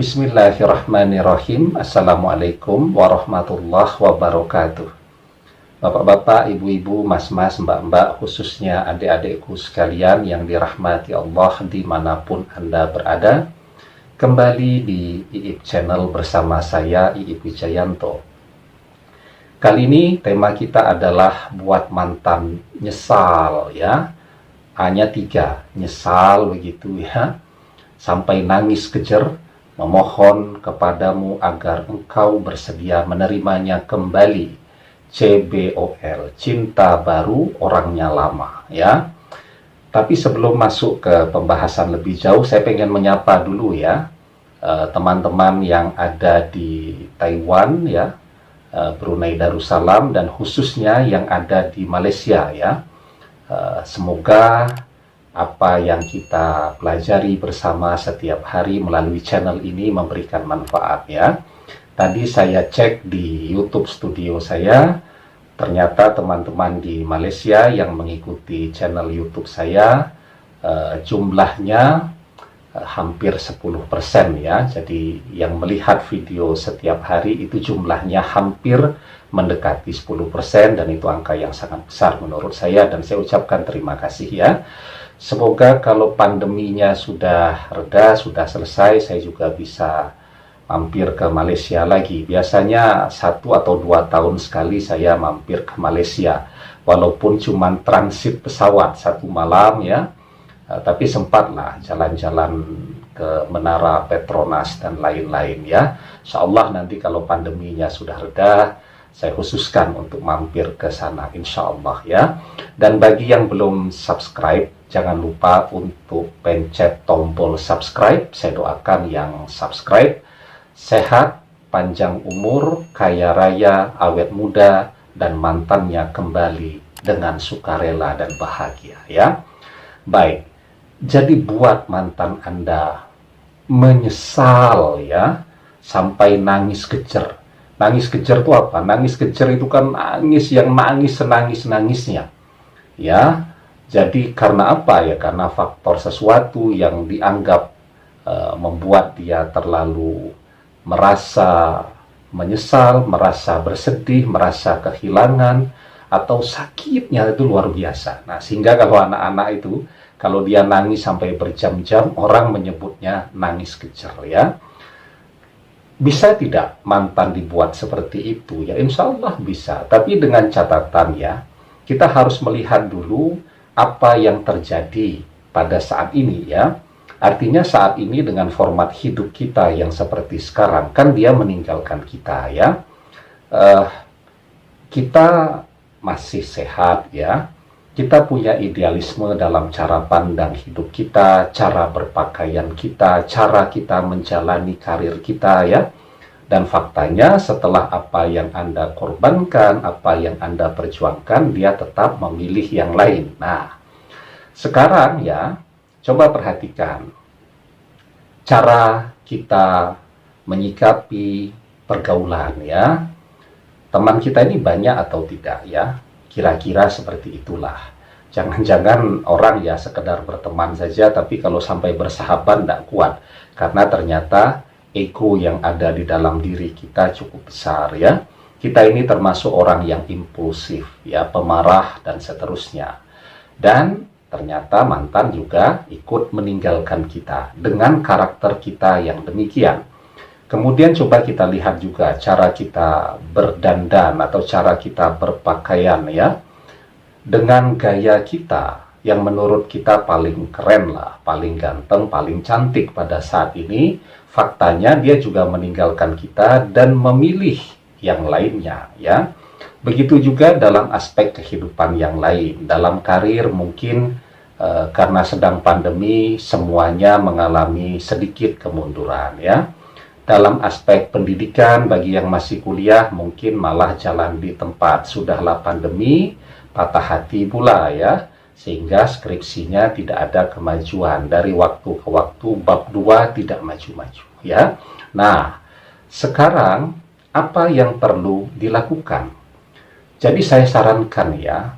Bismillahirrahmanirrahim. Assalamualaikum warahmatullahi wabarakatuh. Bapak-bapak, ibu-ibu, mas-mas, mbak-mbak, khususnya adik-adikku sekalian yang dirahmati Allah dimanapun Anda berada. Kembali di IIP Channel bersama saya, IIP Wijayanto. Kali ini tema kita adalah buat mantan nyesal, ya. Hanya 3, nyesal begitu ya. Sampai nangis kejer, memohon kepadamu agar engkau bersedia menerimanya kembali. CBOL, cinta baru orangnya lama, ya. Tapi sebelum masuk ke pembahasan lebih jauh, saya pengen menyapa dulu ya teman-teman yang ada di Taiwan ya, Brunei Darussalam, dan khususnya yang ada di Malaysia ya. Semoga apa yang kita pelajari bersama setiap hari melalui channel ini memberikan manfaat ya. Tadi saya cek di YouTube studio saya, ternyata teman-teman di Malaysia yang mengikuti channel YouTube saya jumlahnya hampir 10% ya. Jadi yang melihat video setiap hari itu jumlahnya hampir mendekati 10%, dan itu angka yang sangat besar menurut saya, dan saya ucapkan terima kasih ya. Semoga kalau pandeminya sudah reda, sudah selesai, saya juga bisa mampir ke Malaysia lagi. Biasanya 1 atau 2 tahun sekali saya mampir ke Malaysia, walaupun cuma transit pesawat 1 malam ya. Tapi sempatlah jalan-jalan ke Menara Petronas dan lain-lain ya. Insyaallah nanti kalau pandeminya sudah reda, saya khususkan untuk mampir ke sana insyaallah ya. Dan bagi yang belum subscribe, jangan lupa untuk pencet tombol subscribe. Saya doakan yang subscribe sehat, panjang umur, kaya raya, awet muda, dan mantannya kembali dengan sukarela dan bahagia ya. Baik, jadi buat mantan Anda menyesal ya, sampai nangis kejer. Nangis kejer itu apa? Nangis kejer itu kan nangis yang nangis senangis-nangisnya ya. Jadi karena apa ya? Karena faktor sesuatu yang dianggap membuat dia terlalu merasa menyesal, merasa bersedih, merasa kehilangan, atau sakitnya itu luar biasa. Nah, sehingga kalau anak-anak itu, kalau dia nangis sampai berjam-jam, orang menyebutnya nangis kejer ya. Bisa tidak mantan dibuat seperti itu? Ya insya Allah bisa, tapi dengan catatan ya, kita harus melihat dulu apa yang terjadi pada saat ini ya. Artinya saat ini dengan format hidup kita yang seperti sekarang, kan dia meninggalkan kita ya. Kita masih sehat ya. Kita punya idealisme dalam cara pandang hidup kita, cara berpakaian kita, cara kita menjalani karir kita ya. Dan faktanya setelah apa yang Anda korbankan, apa yang Anda perjuangkan, dia tetap memilih yang lain. Nah, sekarang ya, coba perhatikan cara kita menyikapi pergaulan ya. Teman kita ini banyak atau tidak ya? Kira-kira seperti itulah. Jangan-jangan orang ya sekedar berteman saja, tapi kalau sampai bersahabat tidak kuat. Karena ternyata ego yang ada di dalam diri kita cukup besar ya. Kita ini termasuk orang yang impulsif ya, pemarah dan seterusnya. Dan ternyata mantan juga ikut meninggalkan kita dengan karakter kita yang demikian. Kemudian coba kita lihat juga cara kita berdandan atau cara kita berpakaian ya. Dengan gaya kita yang menurut kita paling keren lah, paling ganteng, paling cantik pada saat ini, faktanya dia juga meninggalkan kita dan memilih yang lainnya ya. Begitu juga dalam aspek kehidupan yang lain. Dalam karir mungkin karena sedang pandemi semuanya mengalami sedikit kemunduran ya. Dalam aspek pendidikan bagi yang masih kuliah mungkin malah jalan di tempat. Sudahlah pandemi, patah hati pula ya, sehingga skripsinya tidak ada kemajuan. Dari waktu ke waktu bab 2 tidak maju-maju ya. Nah, sekarang apa yang perlu dilakukan? Jadi saya sarankan ya,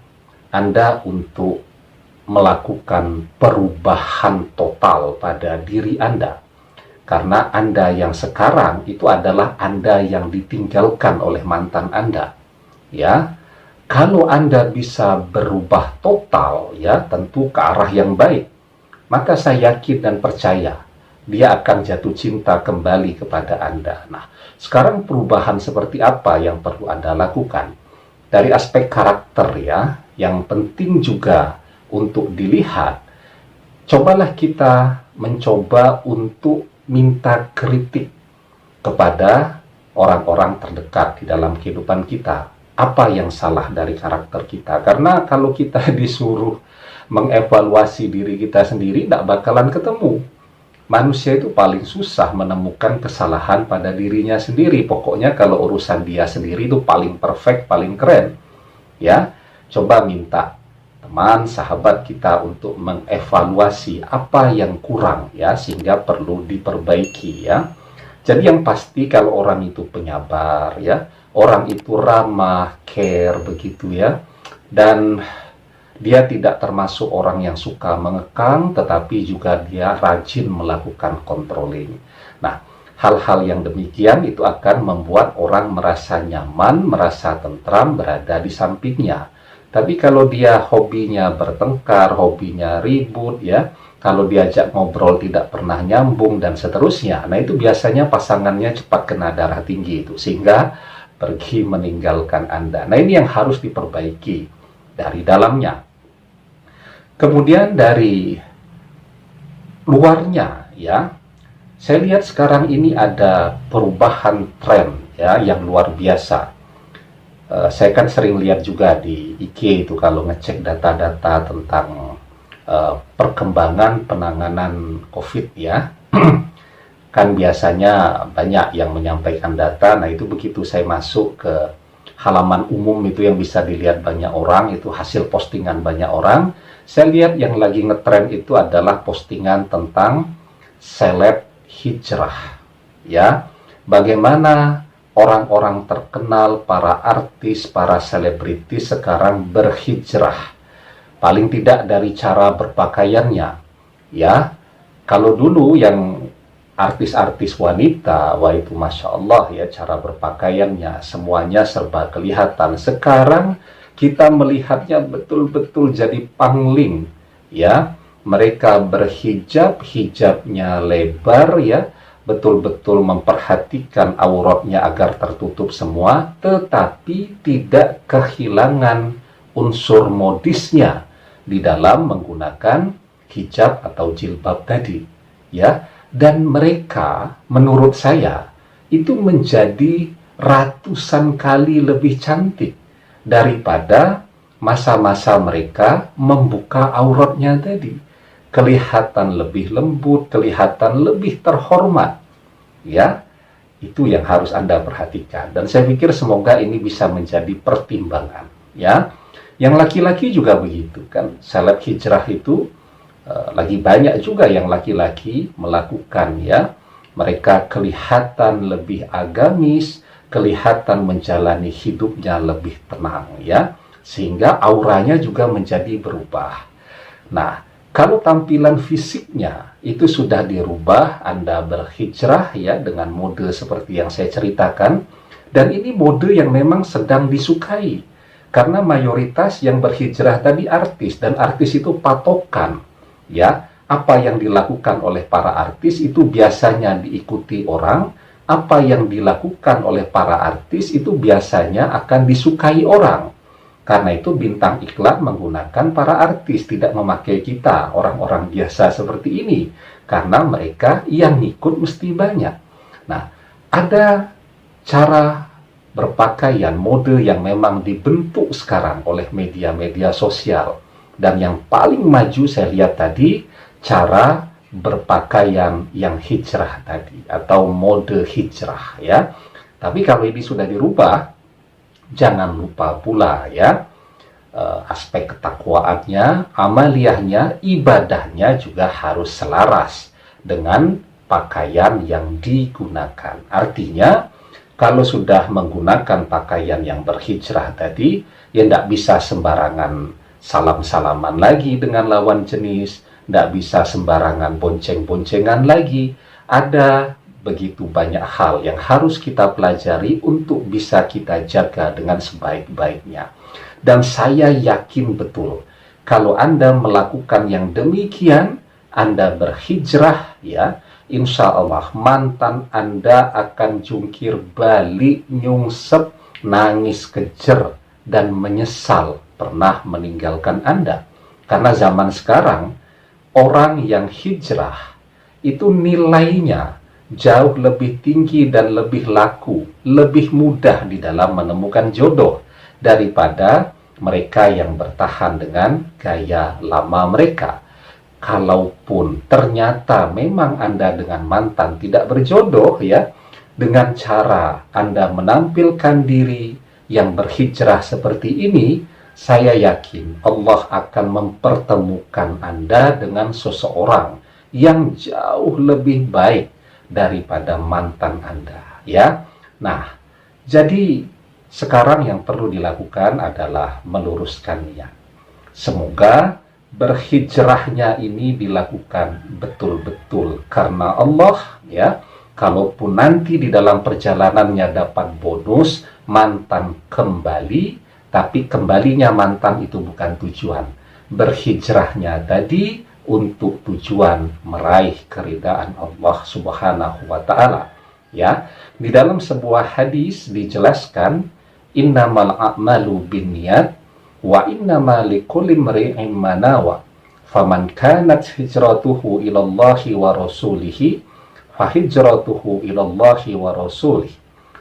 Anda untuk melakukan perubahan total pada diri Anda. Karena Anda yang sekarang itu adalah Anda yang ditinggalkan oleh mantan Anda. Ya, kalau Anda bisa berubah total, ya, tentu ke arah yang baik, maka saya yakin dan percaya dia akan jatuh cinta kembali kepada Anda. Nah, sekarang perubahan seperti apa yang perlu Anda lakukan? Dari aspek karakter, ya, yang penting juga untuk dilihat. Cobalah kita mencoba untuk minta kritik kepada orang-orang terdekat di dalam kehidupan kita. Apa yang salah dari karakter kita? Karena kalau kita disuruh mengevaluasi diri kita sendiri, tidak bakalan ketemu. Manusia itu paling susah menemukan kesalahan pada dirinya sendiri. Pokoknya kalau urusan dia sendiri itu paling perfect, paling keren. Ya, coba minta teman, sahabat kita untuk mengevaluasi apa yang kurang, ya, sehingga perlu diperbaiki, ya. Jadi yang pasti kalau orang itu penyabar, ya, orang itu ramah, care, begitu, ya, dan dia tidak termasuk orang yang suka mengekang, tetapi juga dia rajin melakukan controlling. Nah, hal-hal yang demikian itu akan membuat orang merasa nyaman, merasa tentram berada di sampingnya. Tapi kalau dia hobinya bertengkar, hobinya ribut, ya, kalau diajak ngobrol tidak pernah nyambung dan seterusnya, nah itu biasanya pasangannya cepat kena darah tinggi itu, sehingga pergi meninggalkan Anda. Nah, ini yang harus diperbaiki dari dalamnya. Kemudian dari luarnya, ya, saya lihat sekarang ini ada perubahan tren, ya, yang luar biasa. Saya kan sering lihat juga di IG itu kalau ngecek data-data tentang perkembangan penanganan COVID, ya. Kan biasanya banyak yang menyampaikan data. Nah, itu begitu saya masuk ke halaman umum itu yang bisa dilihat banyak orang, itu hasil postingan banyak orang. Saya lihat yang lagi ngetren itu adalah postingan tentang seleb hijrah, ya. Bagaimana orang-orang terkenal, para artis, para selebritis sekarang berhijrah. Paling tidak dari cara berpakaiannya, ya. Kalau dulu yang artis-artis wanita, wah itu Masya Allah, ya, cara berpakaiannya, semuanya serba kelihatan. Sekarang kita melihatnya betul-betul jadi pangling, ya. Mereka berhijab, hijabnya lebar, ya, betul-betul memperhatikan auratnya agar tertutup semua, tetapi tidak kehilangan unsur modisnya di dalam menggunakan hijab atau jilbab tadi, ya. Dan mereka, menurut saya, itu menjadi ratusan kali lebih cantik daripada masa-masa mereka membuka auratnya tadi. Kelihatan lebih lembut, kelihatan lebih terhormat, ya. Itu yang harus Anda perhatikan, dan saya pikir semoga ini bisa menjadi pertimbangan, ya. Yang laki-laki juga begitu, kan, seleb hijrah itu lagi banyak juga yang laki-laki melakukan, ya. Mereka kelihatan lebih agamis, kelihatan menjalani hidupnya lebih tenang, ya, sehingga auranya juga menjadi berubah. Nah, kalau tampilan fisiknya itu sudah dirubah, Anda berhijrah, ya, dengan mode seperti yang saya ceritakan, dan ini mode yang memang sedang disukai, karena mayoritas yang berhijrah tadi artis, dan artis itu patokan, ya. Apa yang dilakukan oleh para artis itu biasanya diikuti orang, apa yang dilakukan oleh para artis itu biasanya akan disukai orang. Karena itu bintang iklan menggunakan para artis, tidak memakai kita, orang-orang biasa seperti ini. Karena mereka yang ikut mesti banyak. Nah, ada cara berpakaian, mode yang memang dibentuk sekarang oleh media-media sosial. Dan yang paling maju saya lihat tadi, cara berpakaian yang hijrah tadi, atau mode hijrah, ya. Tapi kalau ini sudah dirubah, jangan lupa pula, ya, aspek ketakwaannya, amaliyahnya, ibadahnya juga harus selaras dengan pakaian yang digunakan. Artinya, kalau sudah menggunakan pakaian yang berhijrah tadi, ya tidak bisa sembarangan salam-salaman lagi dengan lawan jenis, tidak bisa sembarangan bonceng-boncengan lagi, Ada begitu banyak hal yang harus kita pelajari untuk bisa kita jaga dengan sebaik-baiknya. Dan saya yakin betul, kalau Anda melakukan yang demikian, Anda berhijrah, ya, insya Allah mantan Anda akan jungkir balik, nyungsep, nangis kejer, dan menyesal pernah meninggalkan Anda. Karena zaman sekarang, orang yang hijrah itu nilainya jauh lebih tinggi dan lebih laku, lebih mudah di dalam menemukan jodoh daripada mereka yang bertahan dengan gaya lama mereka. Kalaupun ternyata memang Anda dengan mantan tidak berjodoh, ya, dengan cara Anda menampilkan diri yang berhijrah seperti ini, saya yakin Allah akan mempertemukan Anda dengan seseorang yang jauh lebih baik daripada mantan Anda, ya. Nah, jadi sekarang yang perlu dilakukan adalah meluruskan niat. Semoga berhijrahnya ini dilakukan betul-betul karena Allah, ya. Kalaupun nanti di dalam perjalanannya dapat bonus mantan kembali, tapi kembalinya mantan itu bukan tujuan. Berhijrahnya tadi untuk tujuan meraih keridaan Allah Subhanahu wa taala, ya. Di dalam sebuah hadis dijelaskan, innamal a'malu binniyat wa innamal likulli imri'in ma nawa. Faman kanat hijratuhu ilallahi wa rasulihi fa hijratuhu ilallahi wa rasulih.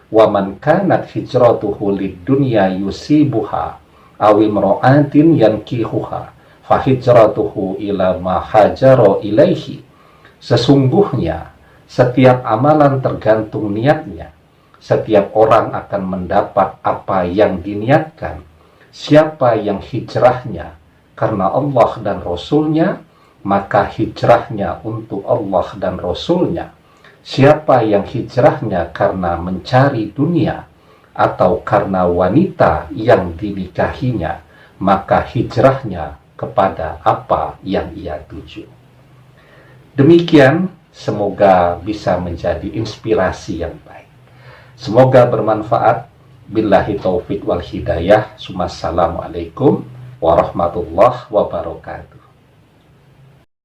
Wa man kanat hijratuhu lid-dunya yusibuha aw imra'atin yankihuha fahijratuhu ila ma hajara ilaihi. Sesungguhnya setiap amalan tergantung niatnya. Setiap orang akan mendapat apa yang diniatkan. Siapa yang hijrahnya karena Allah dan Rasulnya, maka hijrahnya untuk Allah dan Rasulnya. Siapa yang hijrahnya karena mencari dunia atau karena wanita yang dinikahinya, maka hijrahnya kepada apa yang ia tuju. Demikian, semoga bisa menjadi inspirasi yang baik. Semoga bermanfaat. Billahi taufiq wal hidayah. Assalamualaikum warahmatullahi wabarakatuh.